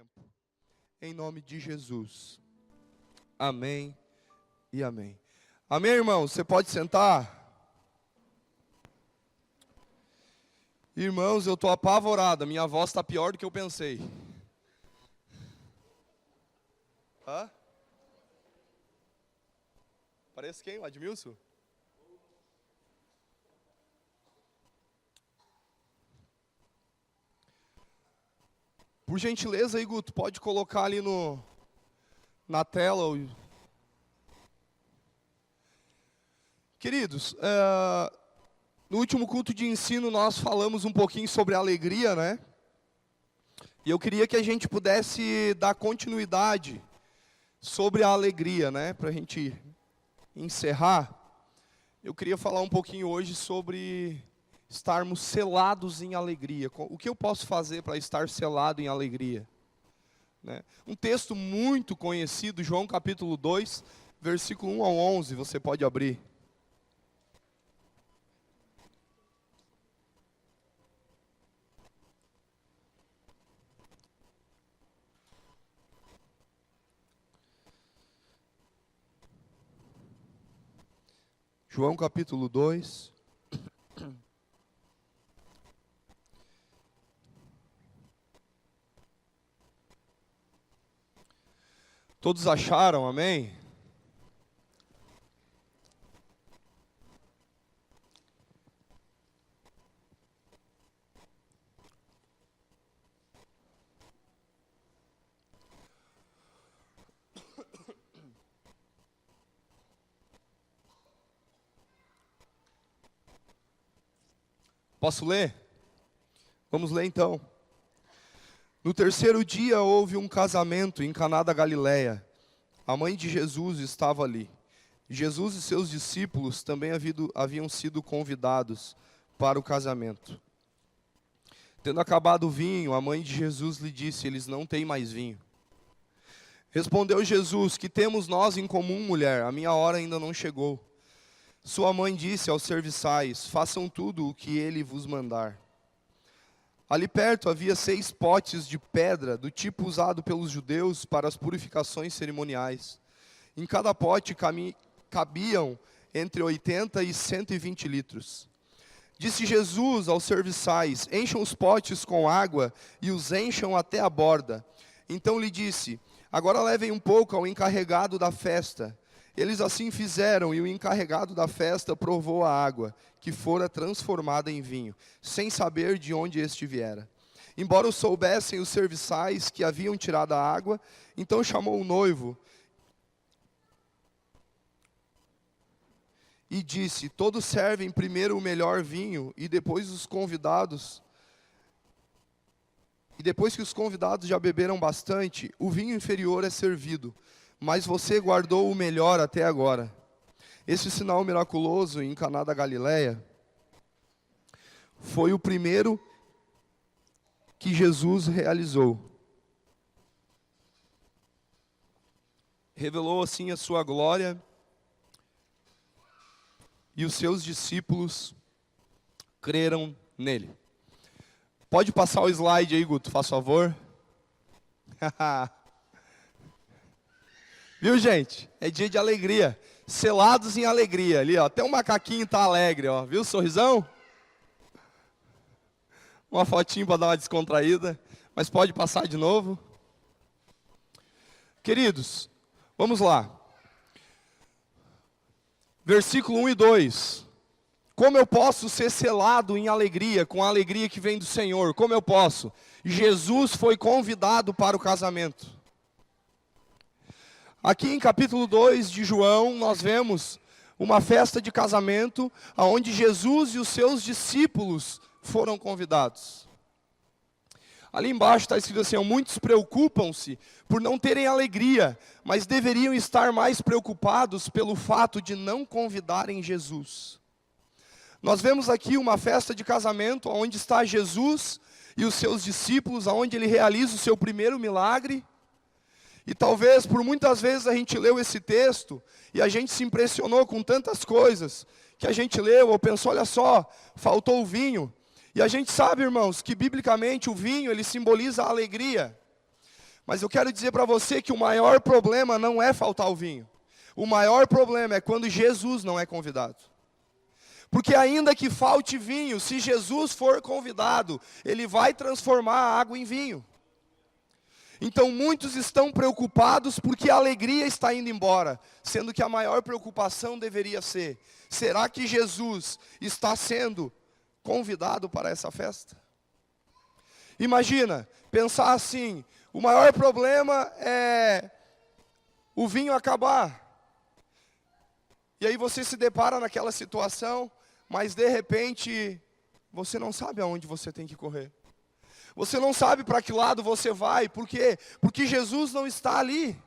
tempo. Em nome de Jesus. Amém e amém. Amém, irmão? Você pode sentar? Irmãos, eu estou apavorado. Minha voz está pior do que eu pensei. Hã? Parece quem? O Admilson? Por gentileza aí, Guto, pode colocar ali na tela. Queridos, no último culto de ensino nós falamos um pouquinho sobre alegria, né? E eu queria que a gente pudesse dar continuidade sobre a alegria, né? Para a gente encerrar, eu queria falar um pouquinho hoje sobre estarmos selados em alegria. O que eu posso fazer para estar selado em alegria? Né? Um texto muito conhecido, João capítulo 2, versículo 1 ao 11, você pode abrir. João capítulo 2. Todos acharam, amém? Posso ler? Vamos ler então. No terceiro dia houve um casamento em Caná da Galileia. A mãe de Jesus estava ali. Jesus e seus discípulos também haviam sido convidados para o casamento. Tendo acabado o vinho, a mãe de Jesus lhe disse: eles não têm mais vinho. Respondeu Jesus: que temos nós em comum, mulher? A minha hora ainda não chegou. Sua mãe disse aos serviçais: façam tudo o que ele vos mandar. Ali perto havia 6 potes de pedra, do tipo usado pelos judeus para as purificações cerimoniais. Em cada pote cabiam entre 80 e 120 litros. Disse Jesus aos serviçais: encham os potes com água e os encham até a borda. Então lhe disse: agora levem um pouco ao encarregado da festa. Eles assim fizeram, e o encarregado da festa provou a água, que fora transformada em vinho, sem saber de onde este viera. Embora o soubessem os serviçais que haviam tirado a água, então chamou o noivo e disse: todos servem primeiro o melhor vinho, e depois que os convidados já beberam bastante, o vinho inferior é servido. Mas você guardou o melhor até agora. Esse sinal miraculoso em Caná da Galileia foi o primeiro que Jesus realizou. Revelou assim a sua glória, e os seus discípulos creram nele. Pode passar o slide aí, Guto, faz favor. Viu, gente? É dia de alegria. Selados em alegria. Ali, ó. Até o macaquinho tá alegre, ó. Viu o sorrisão? Uma fotinho para dar uma descontraída. Mas pode passar de novo. Queridos, vamos lá. Versículo 1 e 2. Como eu posso ser selado em alegria, com a alegria que vem do Senhor? Como eu posso? Jesus foi convidado para o casamento. Aqui em capítulo 2 de João, nós vemos uma festa de casamento, onde Jesus e os seus discípulos foram convidados. Ali embaixo está escrito assim: muitos preocupam-se por não terem alegria, mas deveriam estar mais preocupados pelo fato de não convidarem Jesus. Nós vemos aqui uma festa de casamento, onde está Jesus e os seus discípulos, onde ele realiza o seu primeiro milagre. E talvez, por muitas vezes a gente leu esse texto, e a gente se impressionou com tantas coisas, que a gente leu, ou pensou: olha só, faltou o vinho. E a gente sabe, irmãos, que biblicamente o vinho, ele simboliza a alegria. Mas eu quero dizer para você que o maior problema não é faltar o vinho. O maior problema é quando Jesus não é convidado. Porque ainda que falte vinho, se Jesus for convidado, Ele vai transformar a água em vinho. Então muitos estão preocupados porque a alegria está indo embora, sendo que a maior preocupação deveria ser: será que Jesus está sendo convidado para essa festa? Imagina, pensar assim, o maior problema é o vinho acabar. E aí você se depara naquela situação, mas de repente você não sabe aonde você tem que correr. Você não sabe para que lado você vai. Por quê? Porque Jesus não está ali.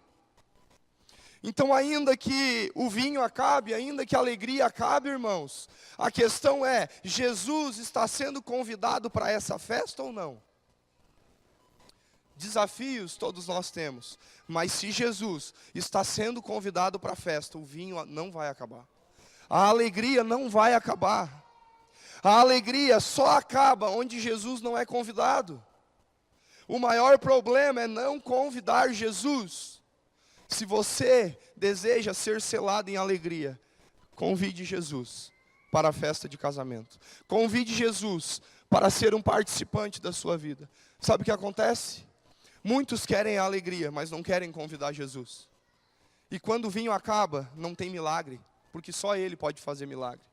Então, ainda que o vinho acabe, ainda que a alegria acabe, irmãos, a questão é: Jesus está sendo convidado para essa festa ou não? Desafios todos nós temos, mas se Jesus está sendo convidado para a festa, o vinho não vai acabar. A alegria não vai acabar. A alegria só acaba onde Jesus não é convidado. O maior problema é não convidar Jesus. Se você deseja ser selado em alegria, convide Jesus para a festa de casamento. Convide Jesus para ser um participante da sua vida. Sabe o que acontece? Muitos querem a alegria, mas não querem convidar Jesus. E quando o vinho acaba, não tem milagre, porque só Ele pode fazer milagre.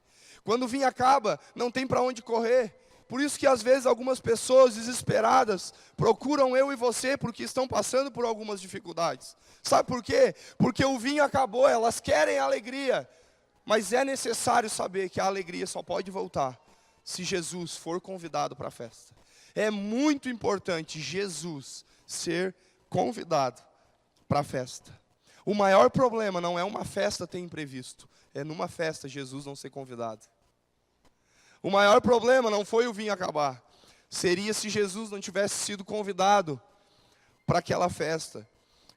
Quando o vinho acaba, não tem para onde correr. Por isso que às vezes algumas pessoas desesperadas procuram eu e você porque estão passando por algumas dificuldades. Sabe por quê? Porque o vinho acabou, elas querem alegria. Mas é necessário saber que a alegria só pode voltar se Jesus for convidado para a festa. É muito importante Jesus ser convidado para a festa. O maior problema não é uma festa ter imprevisto, é numa festa Jesus não ser convidado. O maior problema não foi o vinho acabar, seria se Jesus não tivesse sido convidado para aquela festa.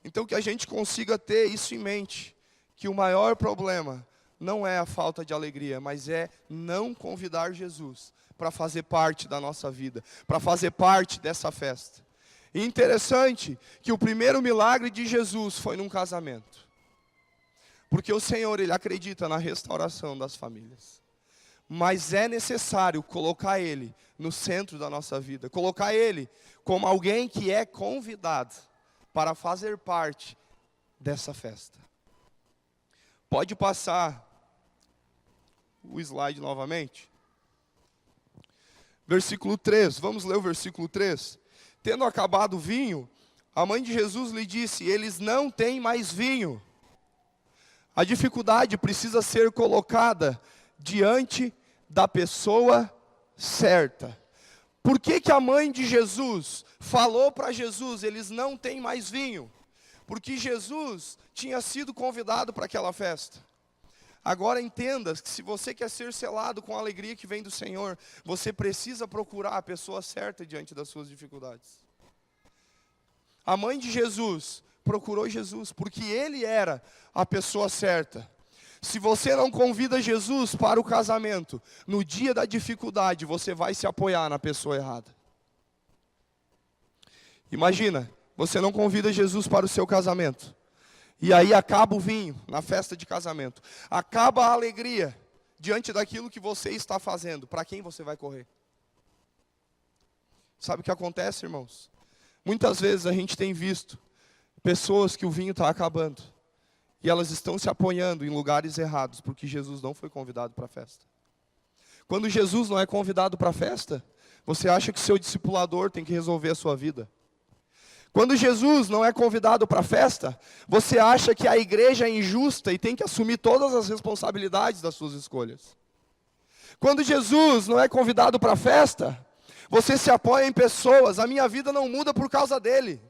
Então que a gente consiga ter isso em mente, que o maior problema não é a falta de alegria, mas é não convidar Jesus para fazer parte da nossa vida, para fazer parte dessa festa. E interessante que o primeiro milagre de Jesus foi num casamento. Porque o Senhor, Ele acredita na restauração das famílias. Mas é necessário colocar Ele no centro da nossa vida. Colocar Ele como alguém que é convidado para fazer parte dessa festa. Pode passar o slide novamente. Versículo 3, vamos ler o versículo 3. Tendo acabado o vinho, a mãe de Jesus lhe disse: eles não têm mais vinho. A dificuldade precisa ser colocada diante da pessoa certa. Por que que a mãe de Jesus falou para Jesus: eles não têm mais vinho? Porque Jesus tinha sido convidado para aquela festa. Agora entenda que se você quer ser selado com a alegria que vem do Senhor, você precisa procurar a pessoa certa diante das suas dificuldades. A mãe de Jesus procurou Jesus, porque Ele era a pessoa certa. Se você não convida Jesus para o casamento, no dia da dificuldade, você vai se apoiar na pessoa errada. Imagina, você não convida Jesus para o seu casamento. E aí acaba o vinho na festa de casamento. Acaba a alegria diante daquilo que você está fazendo. Para quem você vai correr? Sabe o que acontece, irmãos? Muitas vezes a gente tem visto pessoas que o vinho está acabando. E elas estão se apoiando em lugares errados, porque Jesus não foi convidado para a festa. Quando Jesus não é convidado para a festa, você acha que seu discipulador tem que resolver a sua vida. Quando Jesus não é convidado para a festa, você acha que a igreja é injusta e tem que assumir todas as responsabilidades das suas escolhas. Quando Jesus não é convidado para a festa, você se apoia em pessoas: a minha vida não muda por causa dele.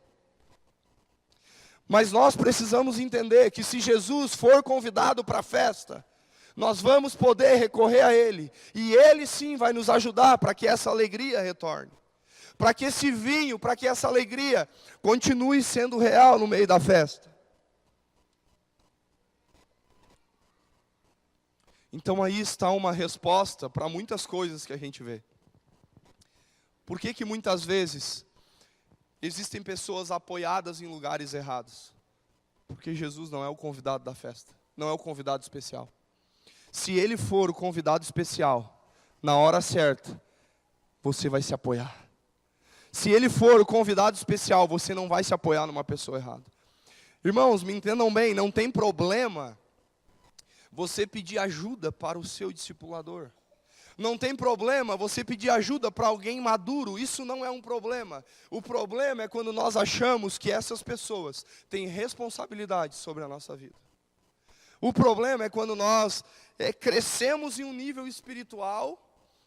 Mas nós precisamos entender que se Jesus for convidado para a festa, nós vamos poder recorrer a Ele. E Ele sim vai nos ajudar para que essa alegria retorne. Para que esse vinho, para que essa alegria continue sendo real no meio da festa. Então aí está uma resposta para muitas coisas que a gente vê. Por que que muitas vezes Existem pessoas apoiadas em lugares errados, porque Jesus não é o convidado da festa, não é o convidado especial. Se ele for o convidado especial, na hora certa, você vai se apoiar. Se ele for o convidado especial, você não vai se apoiar numa pessoa errada. Irmãos, me entendam bem, não tem problema você pedir ajuda para o seu discipulador. Não tem problema você pedir ajuda para alguém maduro, isso não é um problema. O problema é quando nós achamos que essas pessoas têm responsabilidade sobre a nossa vida. O problema é quando nós crescemos em um nível espiritual,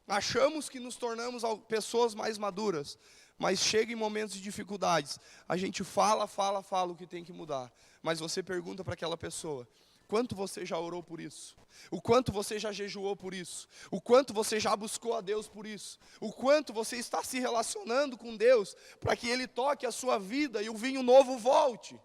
achamos que nos tornamos pessoas mais maduras, mas chega em momentos de dificuldades, a gente fala o que tem que mudar, mas você pergunta para aquela pessoa: quanto você já orou por isso? O quanto você já jejuou por isso? O quanto você já buscou a Deus por isso? O quanto você está se relacionando com Deus para que Ele toque a sua vida e o vinho novo volte?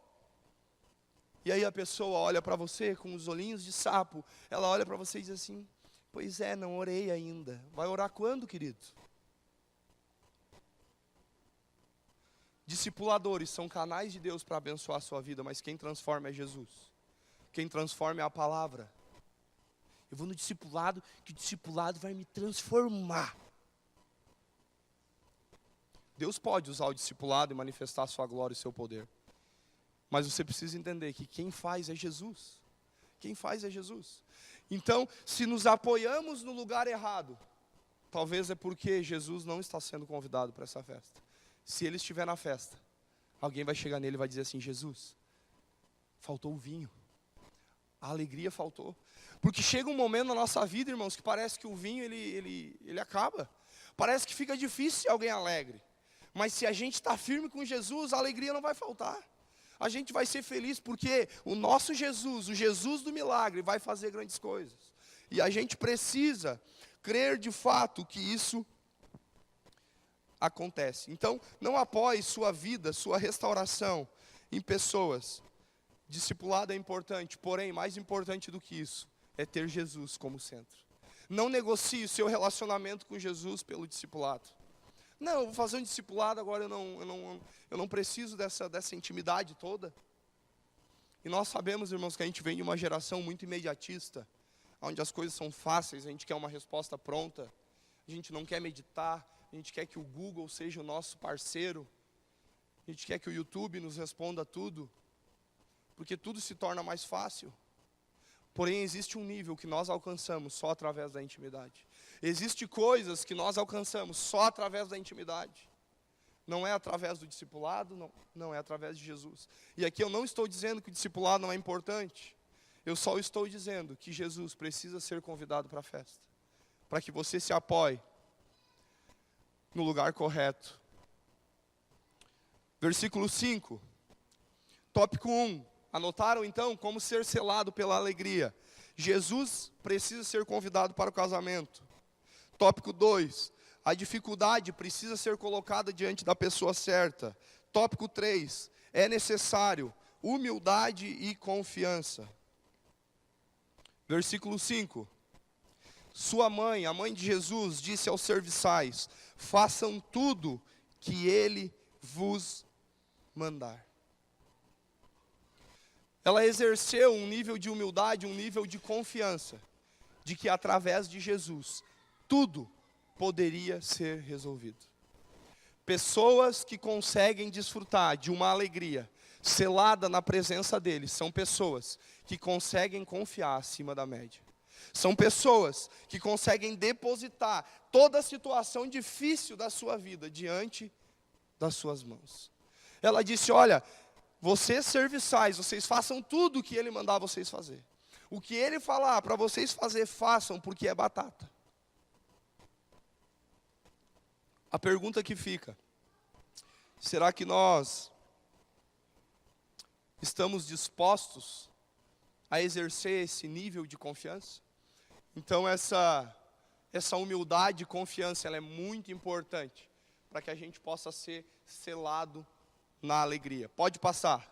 E aí a pessoa olha para você com os olhinhos de sapo, ela olha para você e diz assim: pois é, não orei ainda. Vai orar quando, querido? Discipuladores são canais de Deus para abençoar a sua vida, mas quem transforma é Jesus. Quem transforma é a palavra. Eu vou no discipulado, que o discipulado vai me transformar. Deus pode usar o discipulado e manifestar a sua glória e o seu poder. Mas você precisa entender que quem faz é Jesus. Quem faz é Jesus. Então, se nos apoiamos no lugar errado, talvez é porque Jesus não está sendo convidado para essa festa. Se ele estiver na festa, alguém vai chegar nele e vai dizer assim: Jesus, faltou o vinho. A alegria faltou. Porque chega um momento na nossa vida, irmãos, que parece que o vinho ele acaba. Parece que fica difícil ser alguém alegre. Mas se a gente está firme com Jesus, a alegria não vai faltar. A gente vai ser feliz porque o nosso Jesus, o Jesus do milagre, vai fazer grandes coisas. E a gente precisa crer de fato que isso acontece. Então, não apoie sua vida, sua restauração em pessoas. Discipulado é importante, porém, mais importante do que isso, é ter Jesus como centro. Não negocie o seu relacionamento com Jesus pelo discipulado. Não, eu vou fazer um discipulado, agora eu não preciso dessa intimidade toda. E nós sabemos, irmãos, que a gente vem de uma geração muito imediatista, onde as coisas são fáceis, a gente quer uma resposta pronta, a gente não quer meditar, a gente quer que o Google seja o nosso parceiro, a gente quer que o YouTube nos responda tudo, porque tudo se torna mais fácil. Porém, existe um nível que nós alcançamos só através da intimidade. Existem coisas que nós alcançamos só através da intimidade. Não é através do discipulado, não é através de Jesus. E aqui eu não estou dizendo que o discipulado não é importante. Eu só estou dizendo que Jesus precisa ser convidado para a festa, para que você se apoie no lugar correto. Versículo 5, tópico 1. Anotaram então como ser selado pela alegria? Jesus precisa ser convidado para o casamento. Tópico 2. A dificuldade precisa ser colocada diante da pessoa certa. Tópico 3. É necessário humildade e confiança. Versículo 5. Sua mãe, a mãe de Jesus, disse aos serviçais: façam tudo que ele vos mandar. Ela exerceu um nível de humildade, um nível de confiança, de que através de Jesus, tudo poderia ser resolvido. Pessoas que conseguem desfrutar de uma alegria selada na presença dele, são pessoas que conseguem confiar acima da média. São pessoas que conseguem depositar toda a situação difícil da sua vida diante das suas mãos. Ela disse: olha, vocês serviçais, vocês façam tudo o que ele mandar vocês fazer. O que ele falar para vocês fazer, façam, porque é batata. A pergunta que fica: será que nós estamos dispostos a exercer esse nível de confiança? Então essa humildade e confiança, ela é muito importante para que a gente possa ser selado na alegria. Pode passar.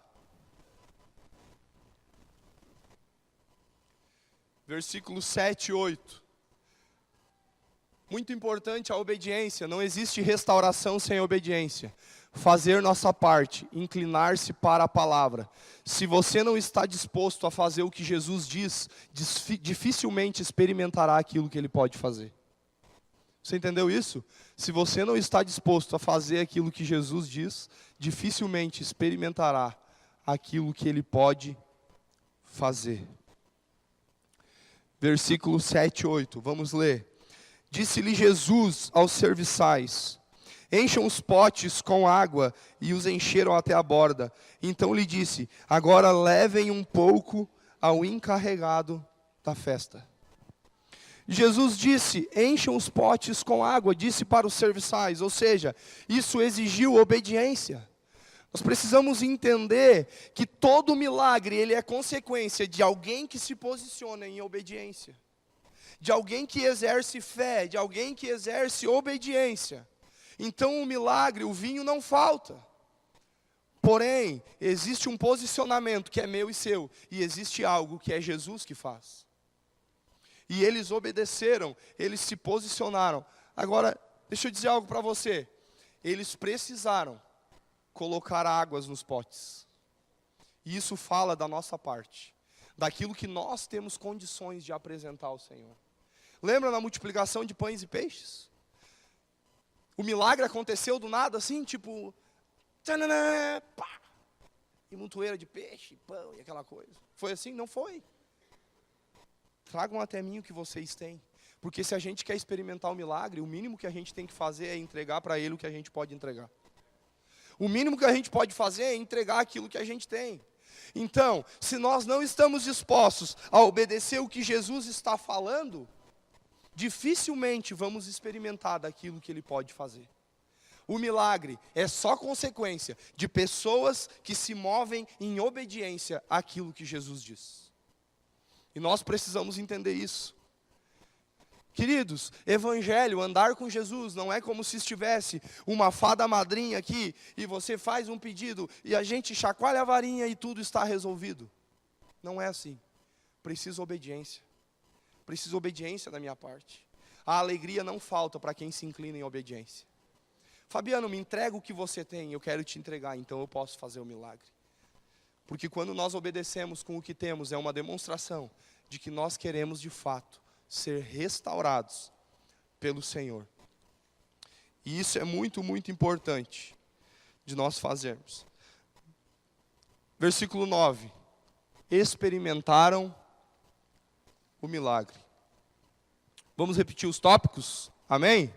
Versículos 7 e 8. Muito importante a obediência, não existe restauração sem obediência. Fazer nossa parte, inclinar-se para a palavra. Se você não está disposto a fazer o que Jesus diz, dificilmente experimentará aquilo que Ele pode fazer. Você entendeu isso? Se você não está disposto a fazer aquilo que Jesus diz, dificilmente experimentará aquilo que Ele pode fazer. Versículo 7 e 8, vamos ler. Disse-lhe Jesus aos serviçais: encham os potes com água, e os encheram até a borda. Então lhe disse: agora levem um pouco ao encarregado da festa. Jesus disse: encham os potes com água, disse para os serviçais, ou seja, isso exigiu obediência. Nós precisamos entender que todo milagre, ele é consequência de alguém que se posiciona em obediência. De alguém que exerce fé, de alguém que exerce obediência. Então o milagre, o vinho não falta. Porém, existe um posicionamento que é meu e seu, e existe algo que é Jesus que faz. E eles obedeceram, eles se posicionaram. Agora, deixa eu dizer algo para você. Eles precisaram colocar águas nos potes. E isso fala da nossa parte, daquilo que nós temos condições de apresentar ao Senhor. Lembra na multiplicação de pães e peixes? O milagre aconteceu do nada assim, tipo, tchananã, pá, e montoeira de peixe, pão e aquela coisa. Foi assim? Não foi. Tragam até mim o que vocês têm. Porque se a gente quer experimentar o milagre, o mínimo que a gente tem que fazer é entregar para Ele o que a gente pode entregar. O mínimo que a gente pode fazer é entregar aquilo que a gente tem. Então, se nós não estamos dispostos a obedecer o que Jesus está falando, dificilmente vamos experimentar daquilo que Ele pode fazer. O milagre é só consequência de pessoas que se movem em obediência àquilo que Jesus diz. E nós precisamos entender isso. Queridos, evangelho, andar com Jesus, não é como se estivesse uma fada madrinha aqui, e você faz um pedido, e a gente chacoalha a varinha e tudo está resolvido. Não é assim. Preciso obediência. Preciso obediência da minha parte. A alegria não falta para quem se inclina em obediência. Fabiano, me entrega o que você tem, eu quero te entregar, então eu posso fazer o milagre. Porque quando nós obedecemos com o que temos, é uma demonstração de que nós queremos de fato ser restaurados pelo Senhor. E isso é muito, muito importante de nós fazermos. Versículo 9. Experimentaram o milagre. Vamos repetir os tópicos? Amém?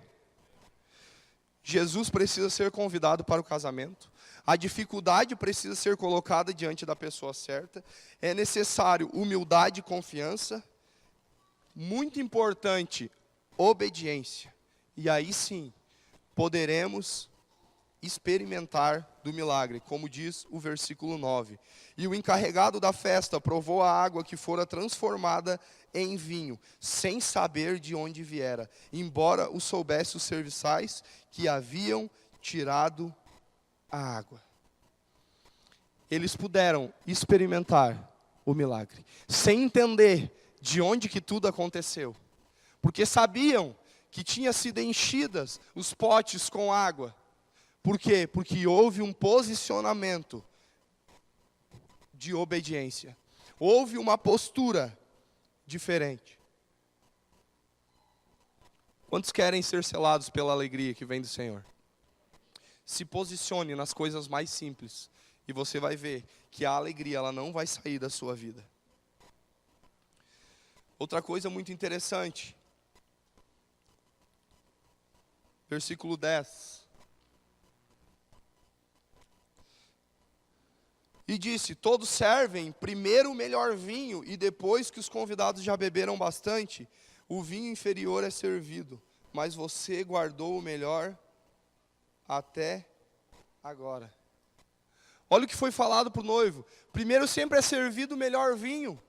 Jesus precisa ser convidado para o casamento. A dificuldade precisa ser colocada diante da pessoa certa. É necessário humildade e confiança. Muito importante, obediência. E aí sim, poderemos experimentar do milagre, como diz o versículo 9. E o encarregado da festa provou a água que fora transformada em vinho, sem saber de onde viera, embora o soubesse os serviçais que haviam tirado a água. Eles puderam experimentar o milagre, sem entender de onde que tudo aconteceu. Porque sabiam que tinha sido enchidas os potes com água. Por quê? Porque houve um posicionamento de obediência. Houve uma postura diferente. Quantos querem ser selados pela alegria que vem do Senhor? Se posicione nas coisas mais simples e você vai ver que a alegria ela não vai sair da sua vida. Outra coisa muito interessante. Versículo 10. E disse: todos servem primeiro o melhor vinho, e depois que os convidados já beberam bastante, o vinho inferior é servido. Mas você guardou o melhor até agora. Olha o que foi falado para o noivo. Primeiro sempre é servido o melhor vinho.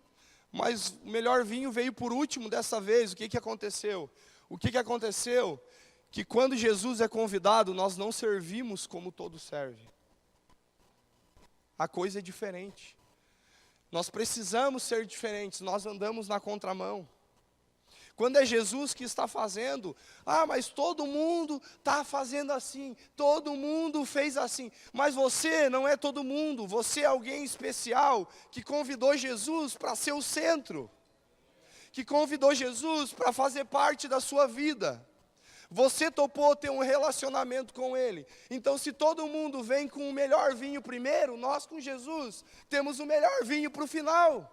Mas o melhor vinho veio por último dessa vez. O que aconteceu? O que aconteceu? Que quando Jesus é convidado, nós não servimos como todos servem. A coisa é diferente. Nós precisamos ser diferentes, nós andamos na contramão. Quando é Jesus que está fazendo, mas todo mundo está fazendo assim, todo mundo fez assim. Mas você não é todo mundo, você é alguém especial que convidou Jesus para ser o centro, que convidou Jesus para fazer parte da sua vida. Você topou ter um relacionamento com Ele. Então, se todo mundo vem com o melhor vinho primeiro, nós com Jesus temos o melhor vinho para o final.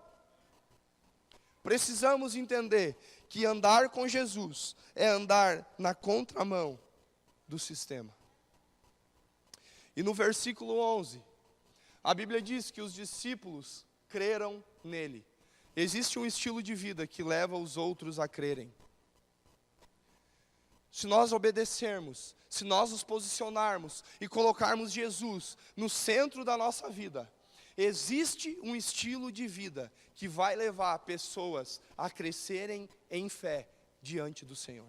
Precisamos entender que andar com Jesus é andar na contramão do sistema. E no versículo 11, a Bíblia diz que os discípulos creram nele. Existe um estilo de vida que leva os outros a crerem. Se nós obedecermos, se nós nos posicionarmos e colocarmos Jesus no centro da nossa vida, existe um estilo de vida que vai levar pessoas a crescerem em fé diante do Senhor.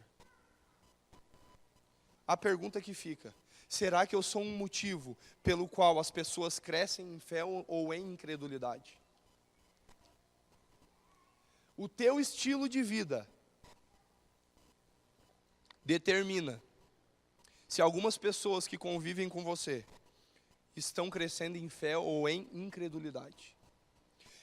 A pergunta que fica: será que eu sou um motivo pelo qual as pessoas crescem em fé ou em incredulidade? O teu estilo de vida determina se algumas pessoas que convivem com você estão crescendo em fé ou em incredulidade.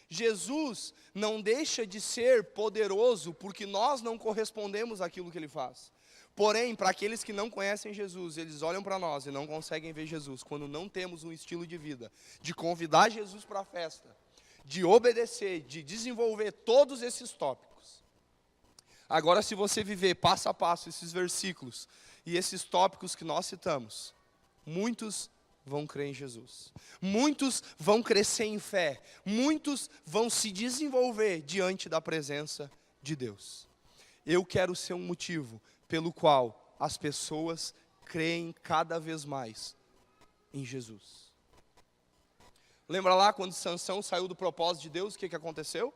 Jesus não deixa de ser poderoso porque nós não correspondemos àquilo que Ele faz. Porém, para aqueles que não conhecem Jesus, eles olham para nós e não conseguem ver Jesus, quando não temos um estilo de vida, de convidar Jesus para a festa, de obedecer, de desenvolver todos esses tópicos. Agora, se você viver passo a passo esses versículos e esses tópicos que nós citamos, muitos vão crer em Jesus. Muitos vão crescer em fé. Muitos vão se desenvolver diante da presença de Deus. Eu quero ser um motivo pelo qual as pessoas creem cada vez mais em Jesus. Lembra lá quando Sansão saiu do propósito de Deus, o que aconteceu?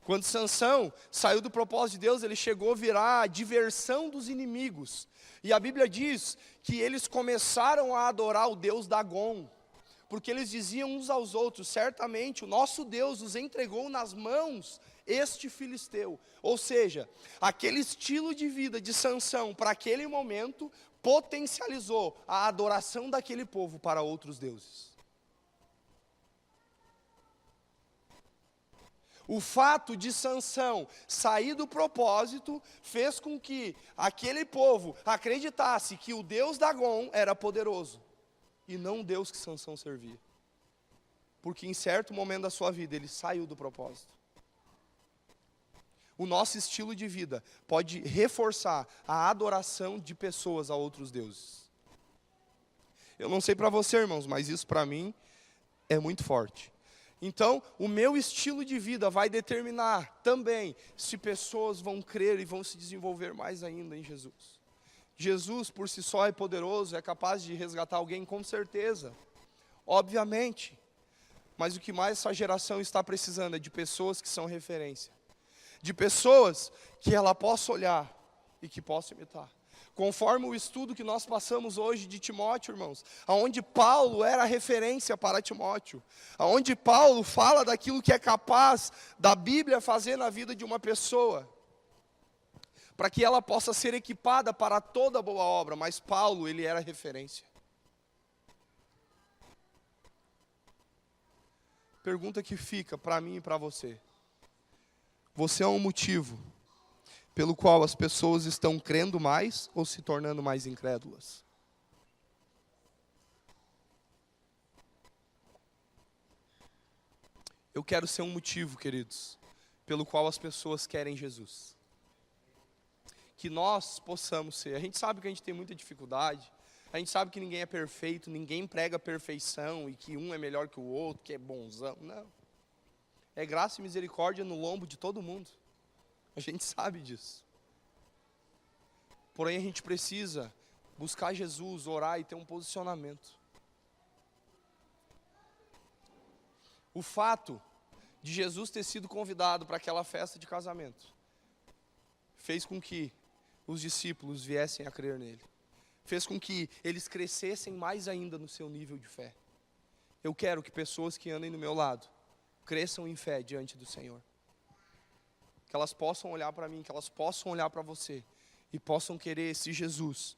Quando Sansão saiu do propósito de Deus, ele chegou a virar a diversão dos inimigos. E a Bíblia diz que eles começaram a adorar o Deus Dagon, porque eles diziam uns aos outros: certamente o nosso Deus nos entregou nas mãos este filisteu. Ou seja, aquele estilo de vida de Sansão para aquele momento potencializou a adoração daquele povo para outros deuses. O fato de Sansão sair do propósito fez com que aquele povo acreditasse que o Deus Dagon era poderoso e não o Deus que Sansão servia. Porque em certo momento da sua vida ele saiu do propósito. O nosso estilo de vida pode reforçar a adoração de pessoas a outros deuses. Eu não sei para você, irmãos, mas isso para mim é muito forte. Então, o meu estilo de vida vai determinar também se pessoas vão crer e vão se desenvolver mais ainda em Jesus. Jesus, por si só, é poderoso, é capaz de resgatar alguém, com certeza, obviamente. Mas o que mais essa geração está precisando é de pessoas que são referência. De pessoas que ela possa olhar e que possa imitar. Conforme o estudo que nós passamos hoje de Timóteo, irmãos, aonde Paulo era referência para Timóteo, aonde Paulo fala daquilo que é capaz da Bíblia fazer na vida de uma pessoa, para que ela possa ser equipada para toda boa obra, mas Paulo, ele era referência. Pergunta que fica para mim e para você: você é um motivo pelo qual as pessoas estão crendo mais ou se tornando mais incrédulas? Eu quero ser um motivo, queridos, pelo qual as pessoas querem Jesus. Que nós possamos ser. A gente sabe que a gente tem muita dificuldade, a gente sabe que ninguém é perfeito, ninguém prega perfeição e que um é melhor que o outro, que é bonzão. Não. É graça e misericórdia no lombo de todo mundo. A gente sabe disso. Porém, a gente precisa buscar Jesus, orar e ter um posicionamento. O fato de Jesus ter sido convidado para aquela festa de casamento fez com que os discípulos viessem a crer nele. Fez com que eles crescessem mais ainda no seu nível de fé. Eu quero que pessoas que andem do meu lado cresçam em fé diante do Senhor. que elas possam olhar para mim, que elas possam olhar para você e possam querer esse Jesus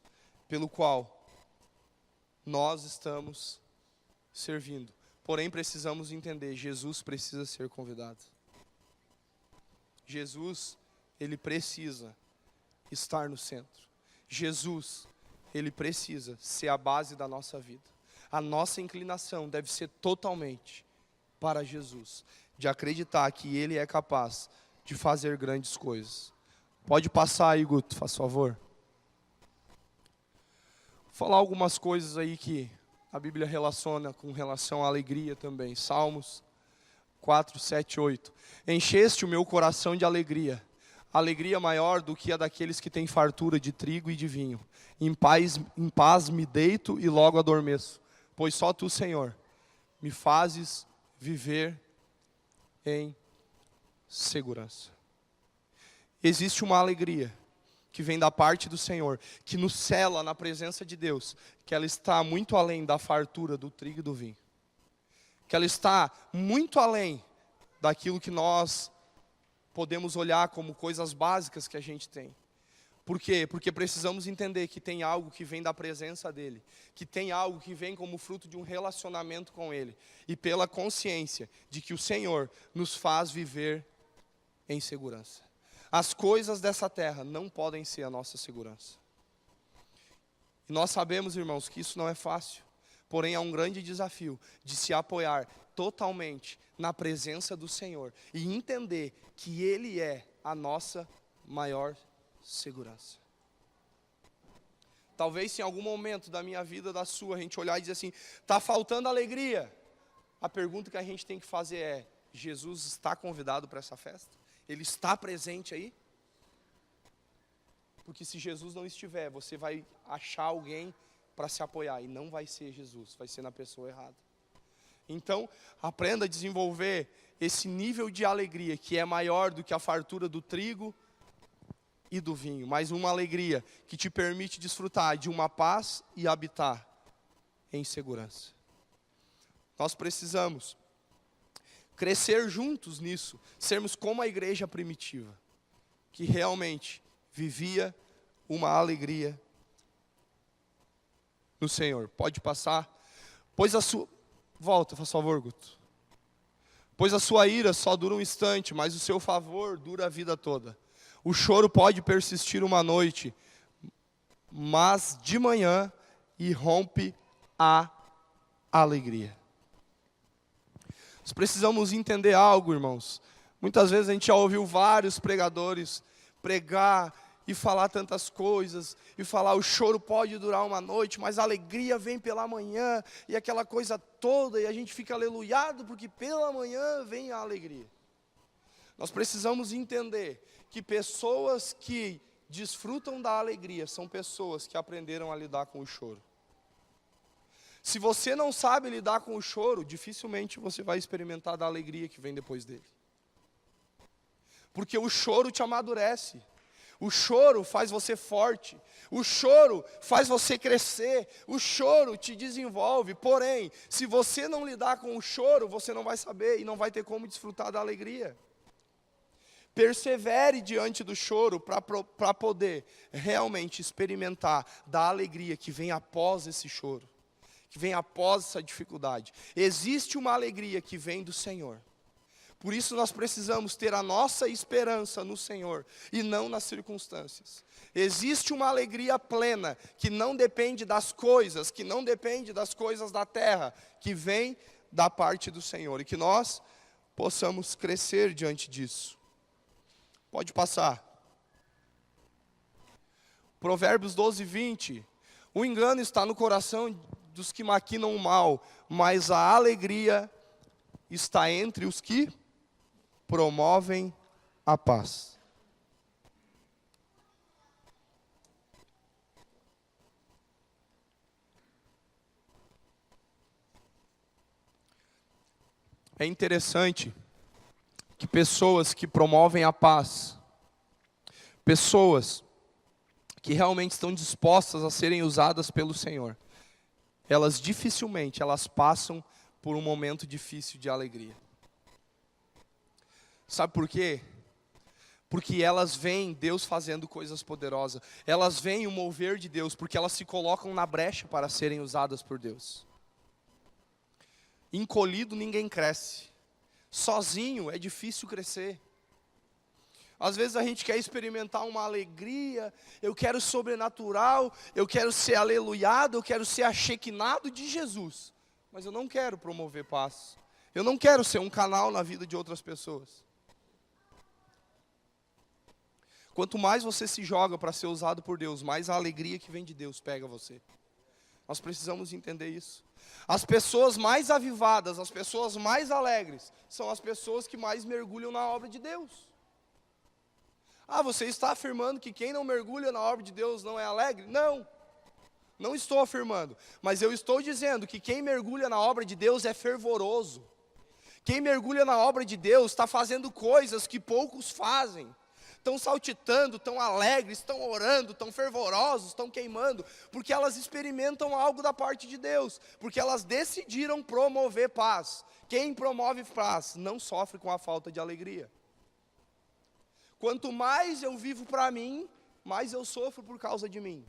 pelo qual nós estamos servindo. Porém, precisamos entender, Jesus precisa ser convidado. Jesus, ele precisa estar no centro. Jesus, ele precisa ser a base da nossa vida. A nossa inclinação deve ser totalmente para Jesus, de acreditar que ele é capaz de fazer grandes coisas. Pode passar aí, Guto, faz favor. Vou falar algumas coisas aí que a Bíblia relaciona com relação à alegria também. Salmos 4, 7, 8. Encheste o meu coração de alegria, alegria maior do que a daqueles que têm fartura de trigo e de vinho. Em paz me deito e logo adormeço, pois só tu, Senhor, me fazes viver em segurança. Existe uma alegria que vem da parte do Senhor, que nos cela na presença de Deus, que ela está muito além da fartura do trigo e do vinho. Que ela está muito além daquilo que nós podemos olhar como coisas básicas que a gente tem. Por quê? Porque precisamos entender que tem algo que vem da presença dEle, que tem algo que vem como fruto de um relacionamento com Ele, e pela consciência de que o Senhor nos faz viver em segurança. As coisas dessa terra não podem ser a nossa segurança. E nós sabemos, irmãos, que isso não é fácil, porém é um grande desafio de se apoiar totalmente na presença do Senhor e entender que Ele é a nossa maior segurança. Talvez se em algum momento da minha vida, da sua, a gente olhar e dizer assim, está faltando alegria. A pergunta que a gente tem que fazer é, Jesus está convidado para essa festa? Ele está presente aí? Porque se Jesus não estiver, você vai achar alguém para se apoiar, e não vai ser Jesus, vai ser na pessoa errada. Então, aprenda a desenvolver esse nível de alegria, que é maior do que a fartura do trigo e do vinho, mas uma alegria que te permite desfrutar de uma paz e habitar em segurança. Nós precisamos crescer juntos nisso, sermos como a igreja primitiva, que realmente vivia uma alegria no Senhor. Pode passar. Volta, por favor, Guto. Pois a sua ira só dura um instante, mas o seu favor dura a vida toda. O choro pode persistir uma noite, mas de manhã irrompe a alegria. Nós precisamos entender algo, irmãos. Muitas vezes a gente já ouviu vários pregadores pregar e falar tantas coisas, e falar o choro pode durar uma noite, mas a alegria vem pela manhã, e aquela coisa toda, e a gente fica aleluiado, porque pela manhã vem a alegria. Nós precisamos entender que pessoas que desfrutam da alegria são pessoas que aprenderam a lidar com o choro. Se você não sabe lidar com o choro, dificilmente você vai experimentar da alegria que vem depois dele. Porque o choro te amadurece. O choro faz você forte. O choro faz você crescer. O choro te desenvolve. Porém, se você não lidar com o choro, você não vai saber e não vai ter como desfrutar da alegria. Persevere diante do choro para poder realmente experimentar da alegria que vem após esse choro, que vem após essa dificuldade. Existe uma alegria que vem do Senhor. Por isso nós precisamos ter a nossa esperança no Senhor e não nas circunstâncias. Existe uma alegria plena que não depende das coisas, que não depende das coisas da terra, que vem da parte do Senhor, e que nós possamos crescer diante disso. Pode passar. Provérbios 12, 20. O engano está no coração dos que maquinam o mal, mas a alegria está entre os que promovem a paz. É interessante que pessoas que promovem a paz, pessoas que realmente estão dispostas a serem usadas pelo Senhor, elas dificilmente passam por um momento difícil de alegria. Sabe por quê? Porque elas veem Deus fazendo coisas poderosas. Elas veem o mover de Deus, porque elas se colocam na brecha para serem usadas por Deus. Encolhido ninguém cresce. Sozinho é difícil crescer. Às vezes a gente quer experimentar uma alegria, eu quero sobrenatural, eu quero ser aleluiado, eu quero ser achequinado de Jesus. Mas eu não quero promover paz. Eu não quero ser um canal na vida de outras pessoas. Quanto mais você se joga para ser usado por Deus, mais a alegria que vem de Deus pega você. Nós precisamos entender isso. As pessoas mais avivadas, as pessoas mais alegres, são as pessoas que mais mergulham na obra de Deus. Ah, você está afirmando que quem não mergulha na obra de Deus não é alegre? Não, não estou afirmando. Mas eu estou dizendo que quem mergulha na obra de Deus é fervoroso. Quem mergulha na obra de Deus está fazendo coisas que poucos fazem. Estão saltitando, estão alegres, estão orando, estão fervorosos, estão queimando, porque elas experimentam algo da parte de Deus, porque elas decidiram promover paz. Quem promove paz não sofre com a falta de alegria. Quanto mais eu vivo para mim, mais eu sofro por causa de mim.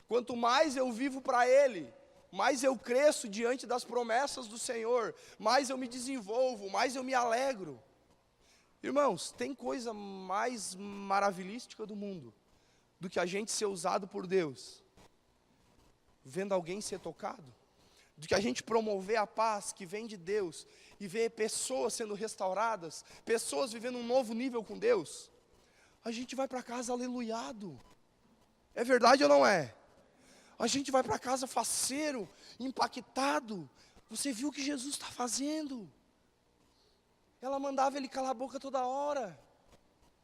Quanto mais eu vivo para Ele, mais eu cresço diante das promessas do Senhor, mais eu me desenvolvo, mais eu me alegro. Irmãos, tem coisa mais maravilhística do mundo do que a gente ser usado por Deus, vendo alguém ser tocado, do que a gente promover a paz que vem de Deus e ver pessoas sendo restauradas, pessoas vivendo um novo nível com Deus. A gente vai para casa aleluiado. É verdade ou não é? A gente vai para casa faceiro, impactado. Você viu o que Jesus está fazendo? Ela mandava ele calar a boca toda hora.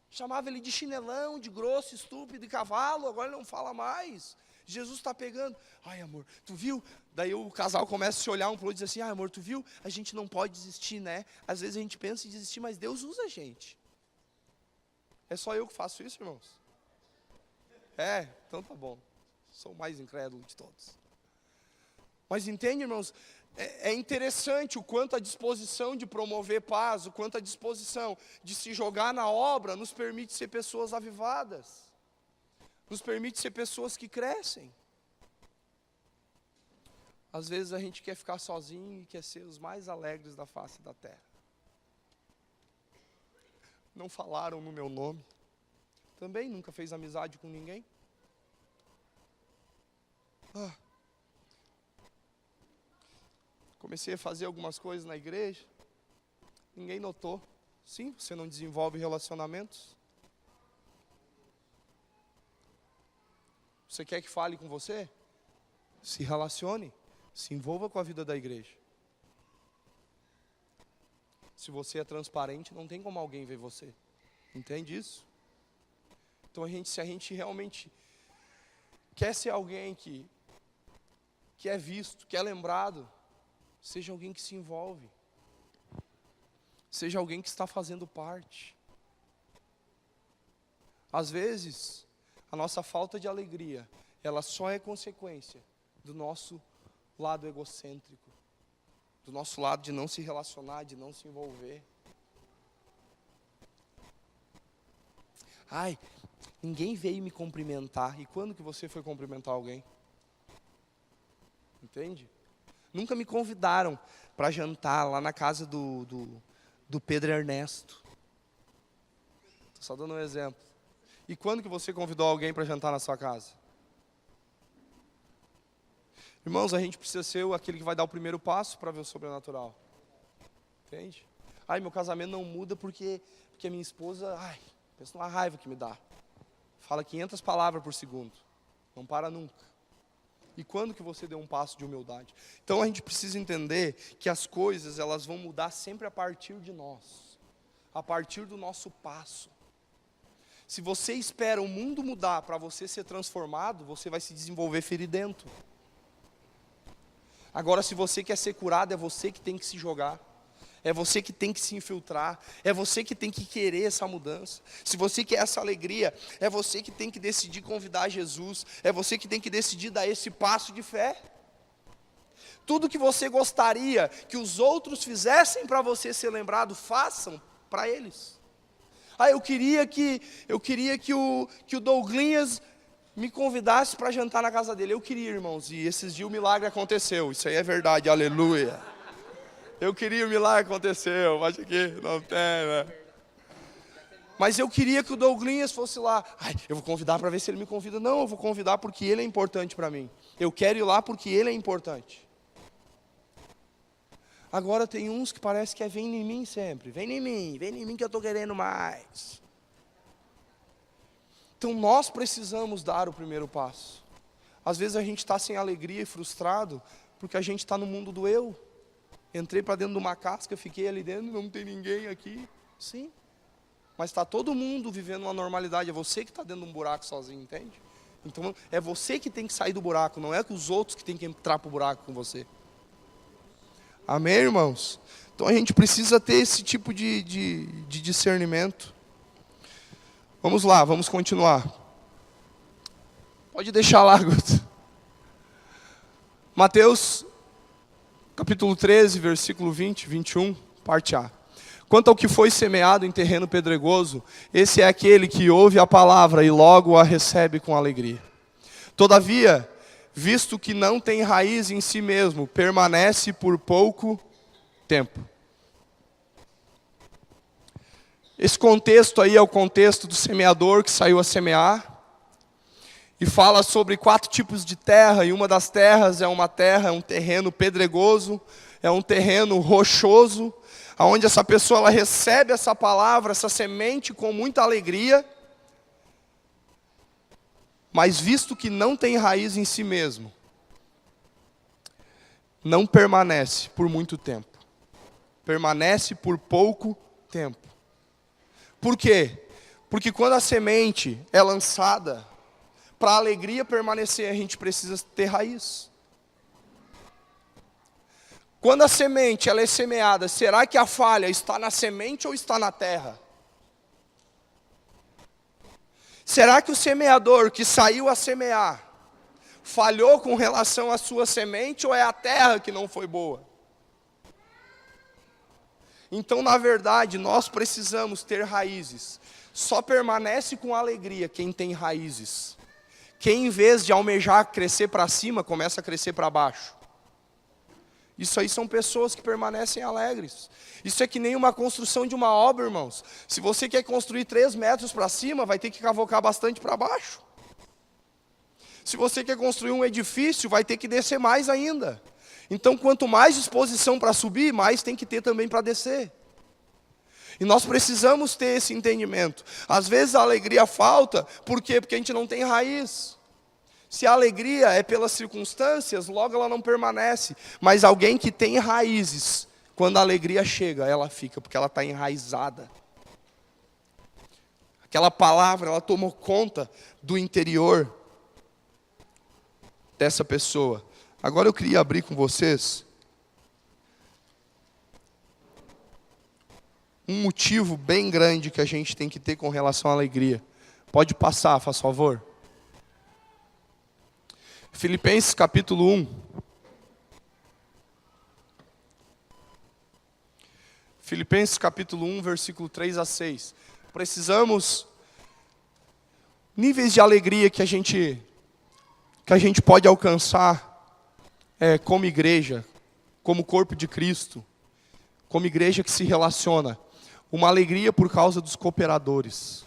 Chamava ele de chinelão, de grosso, estúpido, de cavalo. Agora ele não fala mais. Jesus está pegando. Ai, amor, tu viu? Daí o casal começa a se olhar um para o outro e diz assim, ai, amor, tu viu? A gente não pode desistir, né? Às vezes a gente pensa em desistir, mas Deus usa a gente. É só eu que faço isso, irmãos? É, então tá bom. Sou o mais incrédulo de todos. Mas entende, irmãos? É interessante o quanto a disposição de promover paz, o quanto a disposição de se jogar na obra nos permite ser pessoas avivadas, nos permite ser pessoas que crescem. Às vezes a gente quer ficar sozinho e quer ser os mais alegres da face da terra. Não falaram no meu nome, também nunca fez amizade com ninguém. Comecei a fazer algumas coisas na igreja, ninguém notou. Sim, você não desenvolve relacionamentos. Você quer que fale com você? Se relacione, se envolva com a vida da igreja. Se você é transparente, não tem como alguém ver você. Entende isso? Então se a gente realmente quer ser alguém que é visto, que é lembrado, seja alguém que se envolve. Seja alguém que está fazendo parte. Às vezes, a nossa falta de alegria, ela só é consequência do nosso lado egocêntrico, do nosso lado de não se relacionar, de não se envolver. Ai, ninguém veio me cumprimentar. E quando que você foi cumprimentar alguém? Entende? Nunca me convidaram para jantar lá na casa do Pedro Ernesto. Estou só dando um exemplo. E quando que você convidou alguém para jantar na sua casa? Irmãos, a gente precisa ser aquele que vai dar o primeiro passo para ver o sobrenatural. Entende? Ai, meu casamento não muda porque a minha esposa, pensa numa raiva que me dá. Fala 500 palavras por segundo. Não para nunca. E quando que você deu um passo de humildade? Então a gente precisa entender que as coisas, elas vão mudar sempre a partir de nós. A partir do nosso passo. Se você espera o mundo mudar para você ser transformado, você vai se desenvolver feridento. Agora, se você quer ser curado, é você que tem que se jogar. É você que tem que se infiltrar. É você que tem que querer essa mudança. Se você quer essa alegria, é você que tem que decidir convidar Jesus. É você que tem que decidir dar esse passo de fé. Tudo que você gostaria que os outros fizessem para você ser lembrado, façam para eles. Eu queria que o Douglinhas me convidasse para jantar na casa dele. Eu queria, irmãos, e esses dias o milagre aconteceu. Isso aí é verdade, aleluia. Eu queria, o milagre aconteceu, acho que não tem, né? Mas eu queria que o Douglinhas fosse lá. Eu vou convidar para ver se ele me convida. Não, eu vou convidar porque ele é importante para mim. Eu quero ir lá porque ele é importante. Agora tem uns que parece que vem em mim sempre. Vem em mim que eu estou querendo mais. Então nós precisamos dar o primeiro passo. Às vezes a gente está sem alegria e frustrado porque a gente está no mundo do eu. Entrei para dentro de uma casca, fiquei ali dentro, não tem ninguém aqui. Sim, mas está todo mundo vivendo uma normalidade. É você que está dentro de um buraco sozinho, entende? Então é você que tem que sair do buraco, não é que os outros que tem que entrar para o buraco com você. Amém, irmãos? Então a gente precisa ter esse tipo de discernimento. Vamos lá, vamos continuar. Pode deixar lá, Guto. Mateus, capítulo 13, versículo 20, 21, parte A. Quanto ao que foi semeado em terreno pedregoso, esse é aquele que ouve a palavra e logo a recebe com alegria. Todavia, visto que não tem raiz em si mesmo, permanece por pouco tempo. Esse contexto aí é o contexto do semeador que saiu a semear. E fala sobre 4 tipos de terra, e uma das terras é um terreno pedregoso, é um terreno rochoso, onde essa pessoa ela recebe essa palavra, essa semente com muita alegria, mas visto que não tem raiz em si mesmo, não permanece por muito tempo, permanece por pouco tempo. Por quê? Porque quando a semente é lançada, para a alegria permanecer, a gente precisa ter raiz. Quando a semente ela é semeada, será que a falha está na semente ou está na terra? Será que o semeador que saiu a semear, falhou com relação à sua semente ou é a terra que não foi boa? Então, na verdade, nós precisamos ter raízes. Só permanece com alegria quem tem raízes. Quem, em vez de almejar crescer para cima, começa a crescer para baixo. Isso aí são pessoas que permanecem alegres. Isso é que nem uma construção de uma obra, irmãos. Se você quer construir 3 metros para cima, vai ter que cavocar bastante para baixo. Se você quer construir um edifício, vai ter que descer mais ainda. Então, quanto mais disposição para subir, mais tem que ter também para descer. E nós precisamos ter esse entendimento. Às vezes a alegria falta, por quê? Porque a gente não tem raiz. Se a alegria é pelas circunstâncias, logo ela não permanece. Mas alguém que tem raízes, quando a alegria chega, ela fica, porque ela está enraizada. Aquela palavra, ela tomou conta do interior dessa pessoa. Agora eu queria abrir com vocês um motivo bem grande que a gente tem que ter com relação à alegria. Pode passar, faz favor. Filipenses capítulo 1. Filipenses capítulo 1, versículo 3 a 6. Precisamos níveis de alegria que a gente pode alcançar como igreja, como corpo de Cristo, como igreja que se relaciona. Uma alegria por causa dos cooperadores.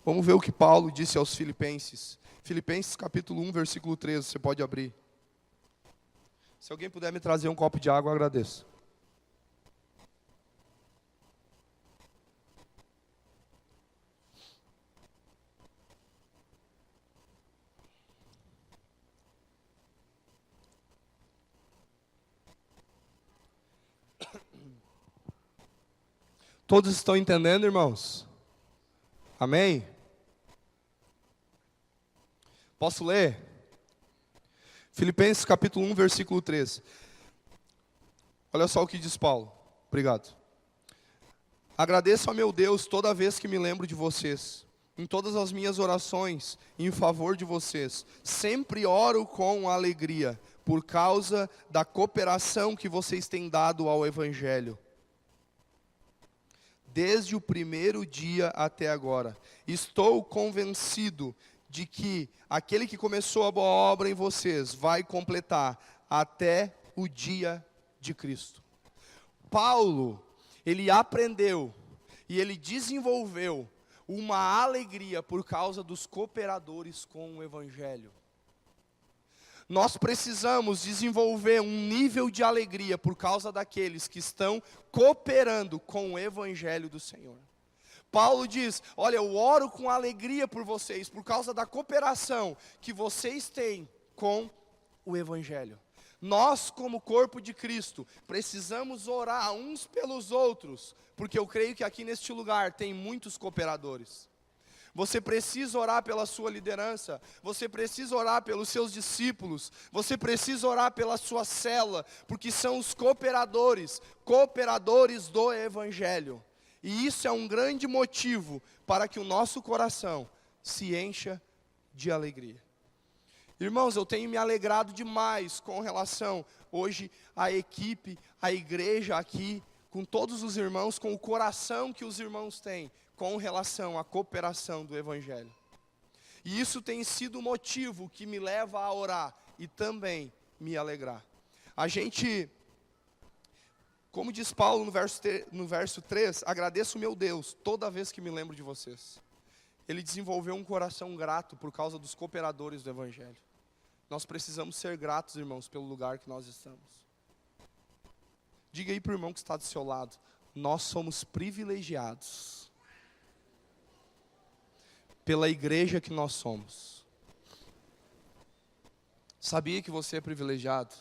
Vamos ver o que Paulo disse aos Filipenses. Filipenses capítulo 1, versículo 13, você pode abrir. Se alguém puder me trazer um copo de água, eu agradeço. Todos estão entendendo, irmãos? Amém? Posso ler? Filipenses capítulo 1, versículo 13. Olha só o que diz Paulo. Obrigado. Agradeço a meu Deus toda vez que me lembro de vocês. Em todas as minhas orações em favor de vocês. Sempre oro com alegria, por causa da cooperação que vocês têm dado ao Evangelho. desde o primeiro dia até agora. Estou convencido de que aquele que começou a boa obra em vocês vai completar até o dia de Cristo. Paulo, ele aprendeu e ele desenvolveu uma alegria por causa dos cooperadores com o Evangelho. Nós precisamos desenvolver um nível de alegria por causa daqueles que estão cooperando com o Evangelho do Senhor. Paulo diz, olha, eu oro com alegria por vocês, por causa da cooperação que vocês têm com o Evangelho. Nós, como corpo de Cristo, precisamos orar uns pelos outros, porque eu creio que aqui neste lugar tem muitos cooperadores. Você precisa orar pela sua liderança, você precisa orar pelos seus discípulos, você precisa orar pela sua célula, porque são os cooperadores do Evangelho. E isso é um grande motivo para que o nosso coração se encha de alegria. Irmãos, eu tenho me alegrado demais com relação hoje à equipe, à igreja aqui, com todos os irmãos, com o coração que os irmãos têm com relação à cooperação do Evangelho. E isso tem sido o motivo que me leva a orar e também me alegrar. A gente, como diz Paulo no verso 3, agradeço meu Deus toda vez que me lembro de vocês. Ele desenvolveu um coração grato por causa dos cooperadores do Evangelho. Nós precisamos ser gratos, irmãos, pelo lugar que nós estamos. Diga aí para o irmão que está do seu lado, nós somos privilegiados pela igreja que nós somos. Sabia que você é privilegiado?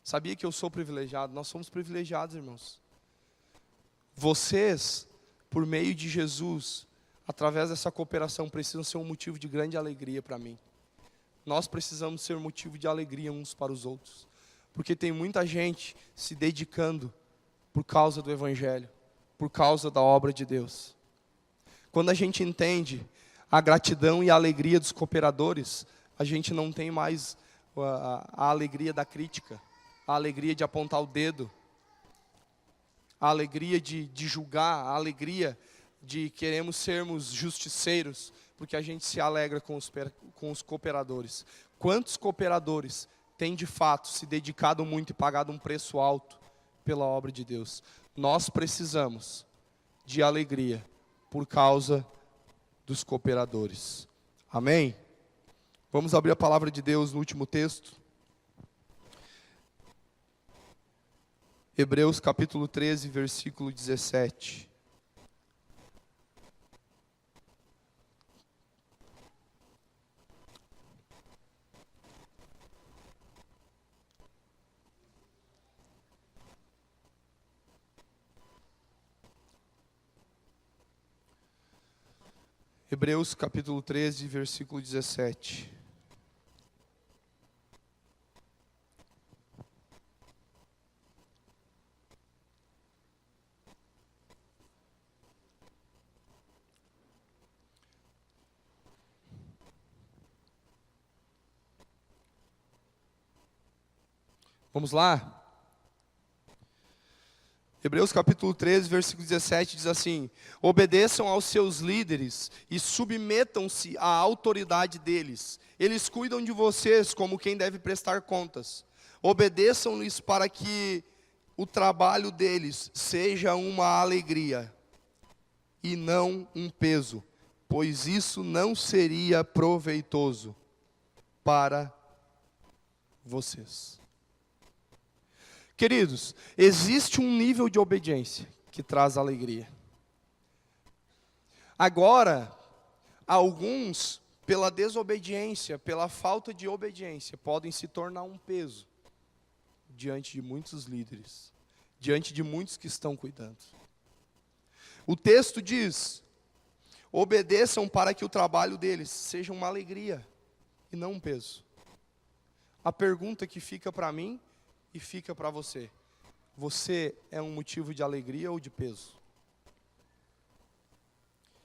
Sabia que eu sou privilegiado? Nós somos privilegiados, irmãos. Vocês, por meio de Jesus, através dessa cooperação, precisam ser um motivo de grande alegria para mim. Nós precisamos ser motivo de alegria uns para os outros. Porque tem muita gente se dedicando por causa do Evangelho, por causa da obra de Deus. Quando a gente entende a gratidão e a alegria dos cooperadores, a gente não tem mais a alegria da crítica, a alegria de apontar o dedo, a alegria de julgar, a alegria de queremos sermos justiceiros, porque a gente se alegra com os cooperadores. Quantos cooperadores têm de fato se dedicado muito e pagado um preço alto pela obra de Deus? Nós precisamos de alegria por causa dos cooperadores. Amém? Vamos abrir a palavra de Deus no último texto. Hebreus capítulo 13, versículo 17. Hebreus capítulo 13, versículo 17. Vamos lá? Hebreus capítulo 13, versículo 17 diz assim: obedeçam aos seus líderes e submetam-se à autoridade deles. Eles cuidam de vocês como quem deve prestar contas. Obedeçam-lhes para que o trabalho deles seja uma alegria e não um peso, pois isso não seria proveitoso para vocês. Queridos, existe um nível de obediência que traz alegria. Agora, alguns, pela desobediência, pela falta de obediência, podem se tornar um peso diante de muitos líderes, diante de muitos que estão cuidando. O texto diz: obedeçam para que o trabalho deles seja uma alegria e não um peso. A pergunta que fica para mim e fica para você: você é um motivo de alegria ou de peso?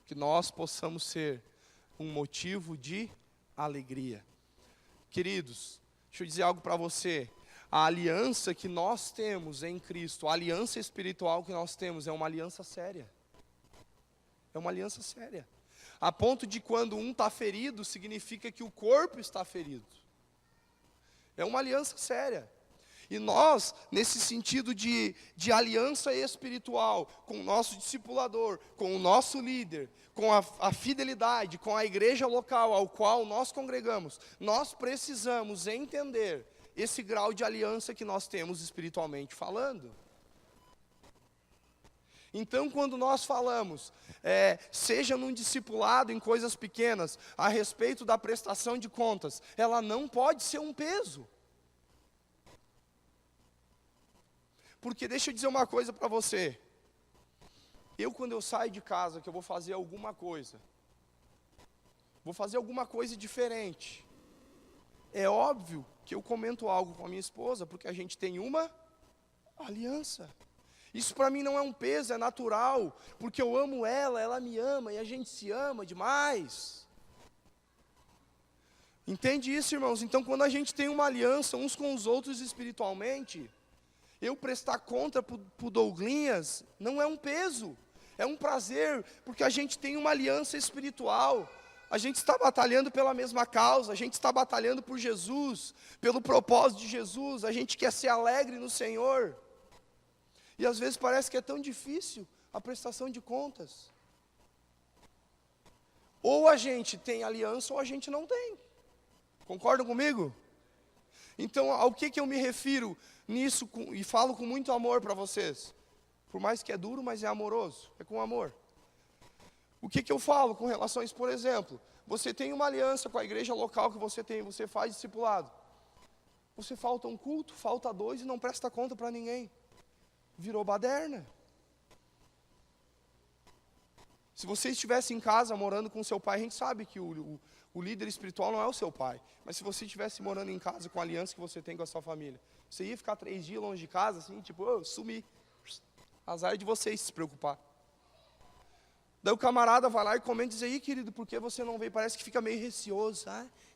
Que nós possamos ser um motivo de alegria. Queridos, deixa eu dizer algo para você. A aliança que nós temos em Cristo, a aliança espiritual que nós temos é uma aliança séria. É uma aliança séria. A ponto de quando um está ferido, significa que o corpo está ferido. É uma aliança séria. E nós, nesse sentido de aliança espiritual, com o nosso discipulador, com o nosso líder, com a fidelidade, com a igreja local ao qual nós congregamos, nós precisamos entender esse grau de aliança que nós temos espiritualmente falando. Então, quando nós falamos, seja num discipulado em coisas pequenas, a respeito da prestação de contas, ela não pode ser um peso. Porque deixa eu dizer uma coisa para você. Quando eu saio de casa, que eu vou fazer alguma coisa diferente, é óbvio que eu comento algo com a minha esposa, porque a gente tem uma aliança. Isso para mim não é um peso, é natural, porque eu amo ela, ela me ama, e a gente se ama demais. Entende isso, irmãos? Então, quando a gente tem uma aliança uns com os outros espiritualmente, eu prestar conta para o Douglinhas não é um peso, é um prazer, porque a gente tem uma aliança espiritual. A gente está batalhando pela mesma causa, a gente está batalhando por Jesus, pelo propósito de Jesus, a gente quer ser alegre no Senhor. E às vezes parece que é tão difícil a prestação de contas. Ou a gente tem aliança ou a gente não tem. Concordam comigo? Então, ao que eu me refiro nisso, e falo com muito amor para vocês? Por mais que é duro, mas é amoroso, é com amor. O que eu falo com relação a isso? Por exemplo, você tem uma aliança com a igreja local que você faz discipulado. Você falta um culto, falta 2 e não presta conta para ninguém. Virou baderna. Se você estivesse em casa morando com seu pai, a gente sabe que o líder espiritual não é o seu pai. Mas se você estivesse morando em casa com a aliança que você tem com a sua família, você ia ficar 3 dias longe de casa, assim, tipo, sumi. Azar de vocês se preocupar. Daí o camarada vai lá e comenta e diz, aí querido, por que você não veio? Parece que fica meio receoso.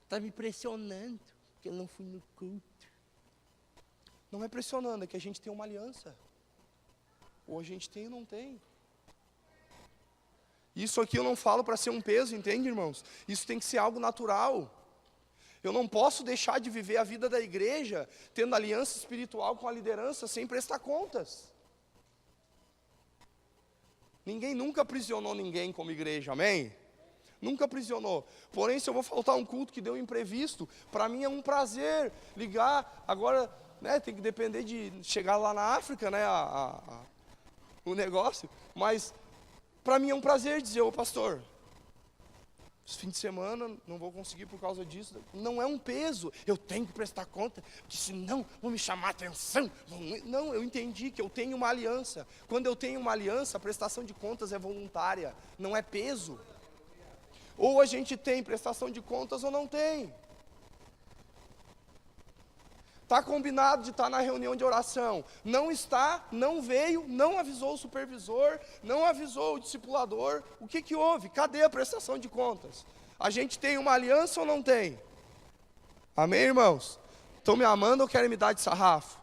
Está me pressionando, porque eu não fui no culto. Não é pressionando, é que a gente tem uma aliança. Ou a gente tem ou não tem. Isso aqui eu não falo para ser um peso, entende, irmãos? Isso tem que ser algo natural. Eu não posso deixar de viver a vida da igreja, tendo aliança espiritual com a liderança, sem prestar contas. Ninguém nunca aprisionou ninguém como igreja, amém? Nunca aprisionou. Porém, se eu vou faltar um culto que deu um imprevisto, para mim é um prazer ligar. Agora, tem que depender de chegar lá na África, o negócio, mas para mim é um prazer dizer, pastor, esse fim de semana não vou conseguir por causa disso. Não é um peso, eu tenho que prestar conta, porque senão vão me chamar a atenção. Não, eu entendi que eu tenho uma aliança. Quando eu tenho uma aliança, a prestação de contas é voluntária, não é peso. Ou a gente tem prestação de contas ou não tem. Está combinado de estar na reunião de oração. Não está, não veio, não avisou o supervisor, não avisou o discipulador. O que houve? Cadê a prestação de contas? A gente tem uma aliança ou não tem? Amém, irmãos? Estão me amando ou querem me dar de sarrafo?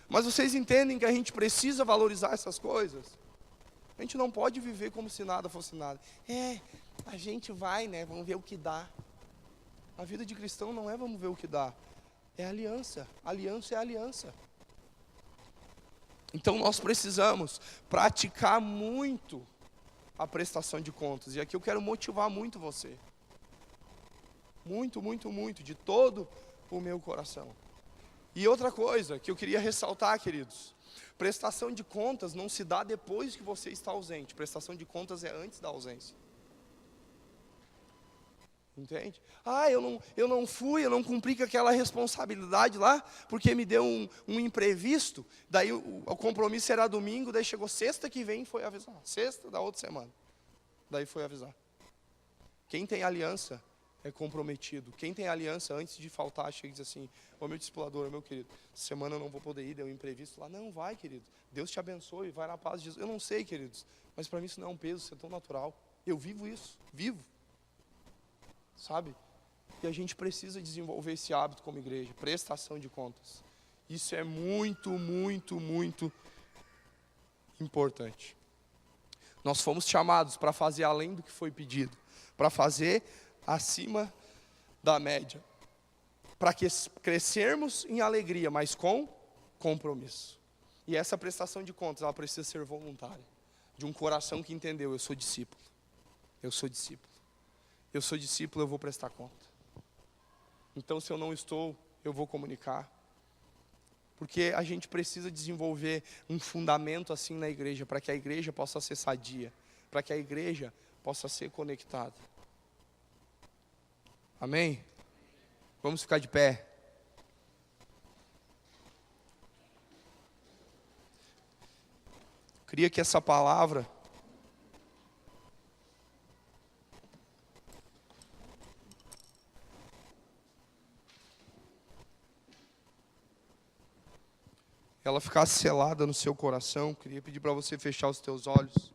Mas vocês entendem que a gente precisa valorizar essas coisas? A gente não pode viver como se nada fosse nada. A gente vai, vamos ver o que dá. A vida de cristão não é vamos ver o que dá. É aliança. Aliança é aliança. Então nós precisamos praticar muito a prestação de contas. E aqui eu quero motivar muito você. Muito, muito, muito, de todo o meu coração. E outra coisa que eu queria ressaltar, queridos. Prestação de contas não se dá depois que você está ausente. Prestação de contas é antes da ausência. Entende? Eu não fui, eu não cumpri com aquela responsabilidade lá, porque me deu um imprevisto, daí o compromisso era domingo, daí chegou sexta que vem, foi avisar. Sexta da outra semana, daí foi avisar. Quem tem aliança é comprometido. Quem tem aliança, antes de faltar, chega e diz assim, meu discipulador, meu querido, semana eu não vou poder ir, deu um imprevisto lá. Não, vai, querido, Deus te abençoe, vai na paz de Jesus. Eu não sei, queridos, mas para mim isso não é um peso, isso é tão natural. Eu vivo isso, vivo. Sabe? E a gente precisa desenvolver esse hábito como igreja, prestação de contas. Isso é muito, muito, muito importante. Nós fomos chamados para fazer além do que foi pedido, para fazer acima da média, para crescermos em alegria, mas com compromisso. E essa prestação de contas, ela precisa ser voluntária, de um coração que entendeu: eu sou discípulo, eu sou discípulo, eu sou discípulo, eu vou prestar conta. Então, se eu não estou, eu vou comunicar. Porque a gente precisa desenvolver um fundamento assim na igreja, para que a igreja possa ser sadia, para que a igreja possa ser conectada. Amém? Vamos ficar de pé. Eu queria que essa palavra ela ficasse selada no seu coração. Queria pedir para você fechar os teus olhos.